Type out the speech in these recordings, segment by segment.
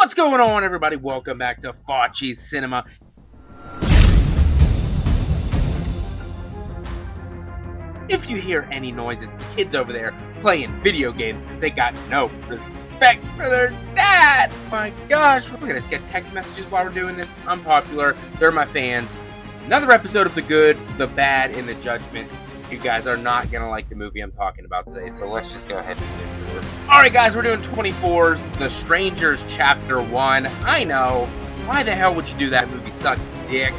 What's going on, everybody? Welcome back to FACCI'S Cinema. If you hear any noise, it's the kids over there playing video games because they got no respect for their dad. My gosh, look at us get text messages while we're doing this. I'm popular. They're my fans. Another episode of The Good, The Bad, and The Judgment. You guys are not going to like the movie I'm talking about today, so let's just go ahead and get into this. Alright guys, we're doing 24's The Strangers Chapter 1. I know. Why the hell would you do that? The movie sucks dick.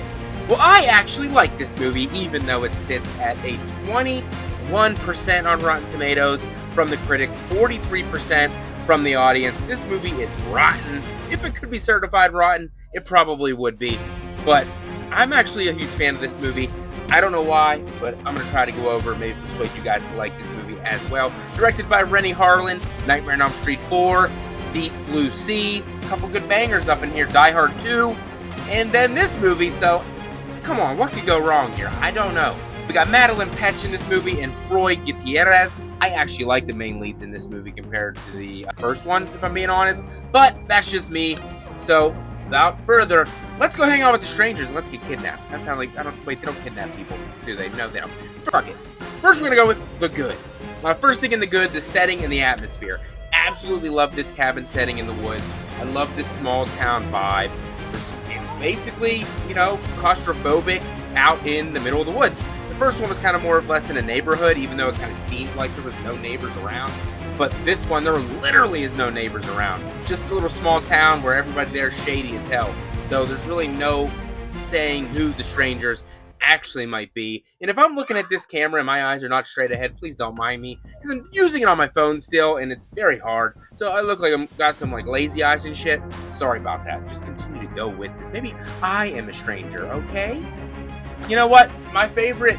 Well, I actually like this movie, even though it sits at a 21% on Rotten Tomatoes from the critics, 43% from the audience. This movie is rotten. If it could be certified rotten, it probably would be. But I'm actually a huge fan of this movie. I don't know why, but I'm going to try to go over, maybe persuade you guys to like this movie as well. Directed by Renny Harlin, Nightmare on Elm Street 4, Deep Blue Sea, a couple good bangers up in here, Die Hard 2, and then this movie, so come on, what could go wrong here? I don't know. We got Madeline Petch in this movie and Freud Gutierrez. I actually like the main leads in this movie compared to the first one, if I'm being honest, but that's just me. So without further, let's go hang out with the strangers and let's get kidnapped. That sounds like, they don't kidnap people, do they? No, they don't. Fuck it. First, we're gonna go with The Good. First thing in The Good, the setting and the atmosphere. Absolutely love this cabin setting in the woods. I love this small town vibe. It's basically, claustrophobic out in the middle of the woods. The first one was kind of more or less in a neighborhood, even though it kind of seemed like there was no neighbors around. But this one, there literally is no neighbors around. Just a little small town where everybody there is shady as hell. So there's really no saying who the strangers actually might be. And if I'm looking at this camera and my eyes are not straight ahead, please don't mind me, because I'm using it on my phone still and it's very hard. So I look like I've got some lazy eyes and shit. Sorry about that. Just continue to go with this. Maybe I am a stranger, okay? You know what? My favorite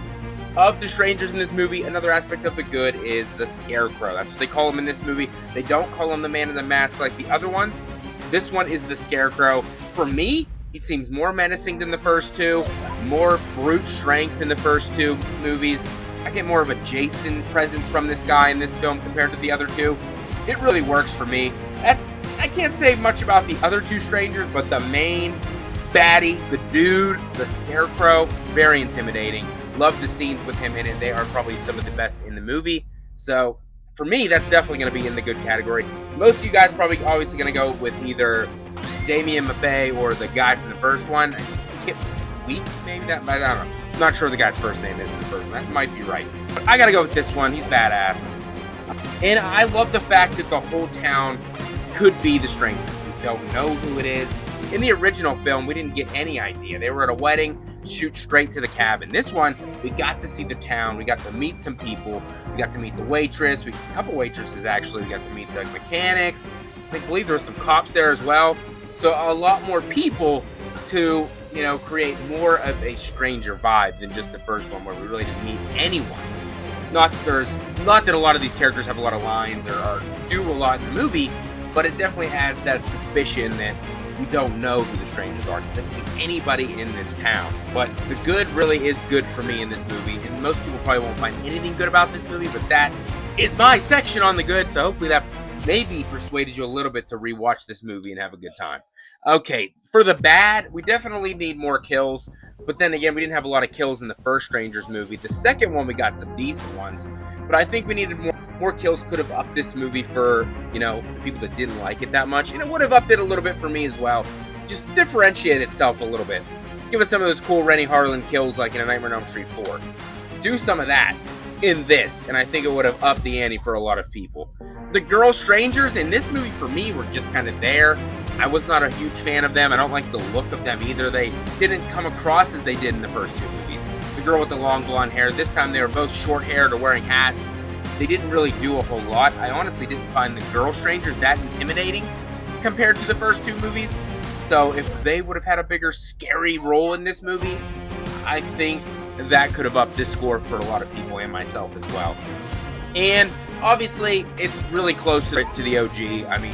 of the strangers in this movie, another aspect of The Good, is the Scarecrow. That's what they call him in this movie. They don't call him the Man in the Mask like the other ones. This one is the Scarecrow. For me, he seems more menacing than the first two, more brute strength in the first two movies. I get more of a Jason presence from this guy in this film compared to the other two. It really works for me. I can't say much about the other two strangers, but the main baddie, the dude, the Scarecrow, very intimidating. Love the scenes with him in it. They are probably some of the best in the movie. So for me, that's definitely going to be in the good category. Most of you guys probably obviously going to go with either Damien Maffei or the guy from the first one. Kip Weeks, maybe that. I don't know. I'm not sure the guy's first name is in the first one. That might be right. But I got to go with this one. He's badass. And I love the fact that the whole town could be the strangers. We don't know who it is. In the original film, we didn't get any idea. They were at a wedding, shoot straight to the cabin. This one, we got to see the town. We got to meet some people. We got to meet the waitress. A couple waitresses, actually. We got to meet the mechanics. I believe there were some cops there as well. So a lot more people to, create more of a stranger vibe than just the first one, where we really didn't meet anyone. Not that a lot of these characters have a lot of lines or do a lot in the movie, but it definitely adds that suspicion that we don't know who the strangers are. It could be anybody in this town. But The Good really is good for me in this movie. And most people probably won't find anything good about this movie, but that is my section on The Good. So hopefully that maybe persuaded you a little bit to rewatch this movie and have a good time. Okay, for the bad, we definitely need more kills. But then again, we didn't have a lot of kills in the first Strangers movie. The second one, we got some decent ones. But I think we needed more kills. Could have upped this movie for, the people that didn't like it that much. And it would have upped it a little bit for me as well. Just differentiate itself a little bit. Give us some of those cool Renny Harlin kills like in A Nightmare on Elm Street 4. Do some of that in this, and I think it would have upped the ante for a lot of people. The girl strangers in this movie, for me, were just kind of there. I was not a huge fan of them. I don't like the look of them either. They didn't come across as they did in the first two movies. The girl with the long blonde hair, this time they were both short-haired or wearing hats. They didn't really do a whole lot. I honestly didn't find the girl strangers that intimidating compared to the first two movies. So if they would have had a bigger scary role in this movie, I think that could have upped this score for a lot of people and myself as well. And obviously, it's really close to the OG. I mean,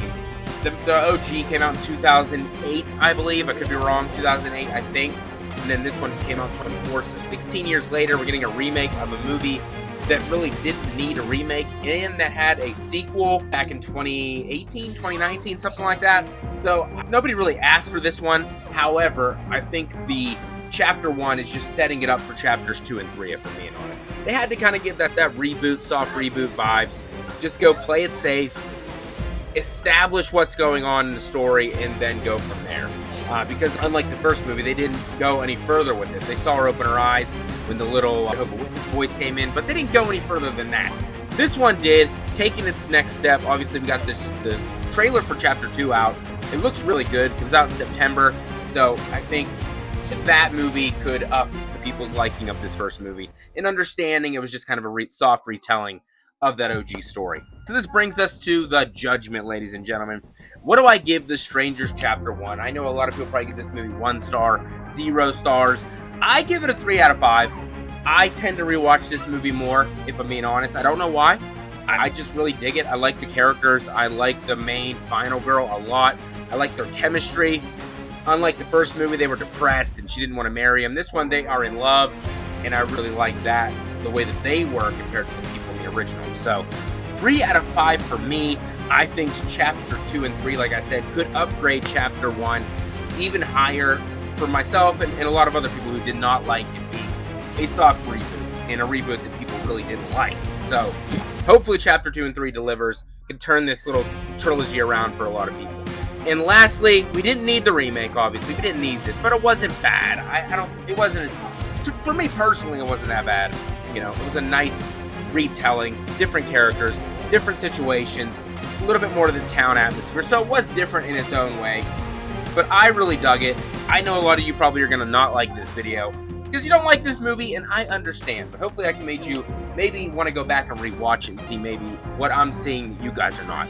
the OG came out in 2008, I believe. I could be wrong. 2008, I think. And then this one came out in 2024. So 16 years later, we're getting a remake of a movie that really didn't need a remake and that had a sequel back in 2018, 2019, something like that. So nobody really asked for this one. However, I think the chapter 1 is just setting it up for chapters 2 and 3, if I'm being honest. They had to kind of give that reboot, soft reboot vibes. Just go play it safe, establish what's going on in the story, and then go from there. Because unlike the first movie, they didn't go any further with it. They saw her open her eyes when the little Jehovah's Witness boys came in, but they didn't go any further than that. This one did, taking its next step. Obviously, we got the trailer for Chapter 2 out. It looks really good. It comes out in September, so I think that movie could up the people's liking of this first movie and understanding it was just kind of a soft retelling of that OG story. So this brings us to the Judgment, ladies and gentlemen. What do I give The Strangers Chapter 1? I know a lot of people probably give this movie 1 star, 0 stars. I give it a 3 out of 5. I tend to rewatch this movie more, if I'm being honest. I don't know why. I just really dig it. I like the characters. I like the main final girl a lot. I like their chemistry. Unlike the first movie, they were depressed and she didn't want to marry him. This one, they are in love, and I really like that, the way that they were compared to the people in the original. So 3 out of 5 for me. I think Chapter 2 and 3, like I said, could upgrade Chapter 1 even higher for myself and a lot of other people who did not like it being a soft reboot and a reboot that people really didn't like. So hopefully Chapter 2 and 3 delivers, can turn this little trilogy around for a lot of people. And lastly, we didn't need the remake, obviously. We didn't need this, but it wasn't bad. It wasn't for me personally, it wasn't that bad. You know, it was a nice retelling, different characters, different situations, a little bit more to the town atmosphere. So it was different in its own way, but I really dug it. I know a lot of you probably are going to not like this video because you don't like this movie, and I understand, but hopefully I can make you maybe want to go back and rewatch it and see maybe what I'm seeing that you guys are not.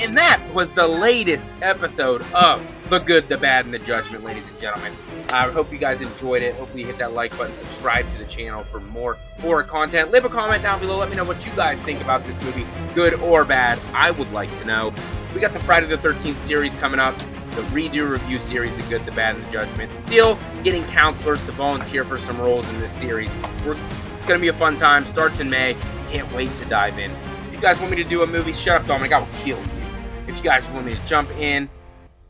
And that was the latest episode of The Good, the Bad, and the Judgment, ladies and gentlemen. I hope you guys enjoyed it. Hopefully you hit that like button, subscribe to the channel for more horror content. Leave a comment down below. Let me know what you guys think about this movie, good or bad. I would like to know. We got the Friday the 13th series coming up, the redo review series, The Good, the Bad, and the Judgment. Still getting counselors to volunteer for some roles in this series. It's going to be a fun time. Starts in May. Can't wait to dive in. If you guys want me to do a movie, shut up, Dominic. I will kill you. If you guys want me to jump in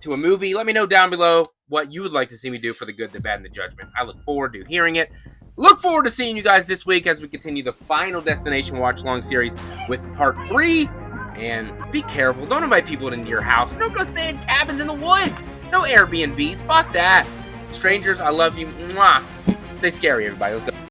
to a movie, let me know down below what you would like to see me do for The Good, the Bad, and the Judgment. I look forward to hearing it. Look forward to seeing you guys this week as we continue the Final Destination watch-along series with Part 3. And be careful. Don't invite people into your house. Don't go stay in cabins in the woods. No Airbnbs. Fuck that. Strangers, I love you. Mwah. Stay scary, everybody. Let's go.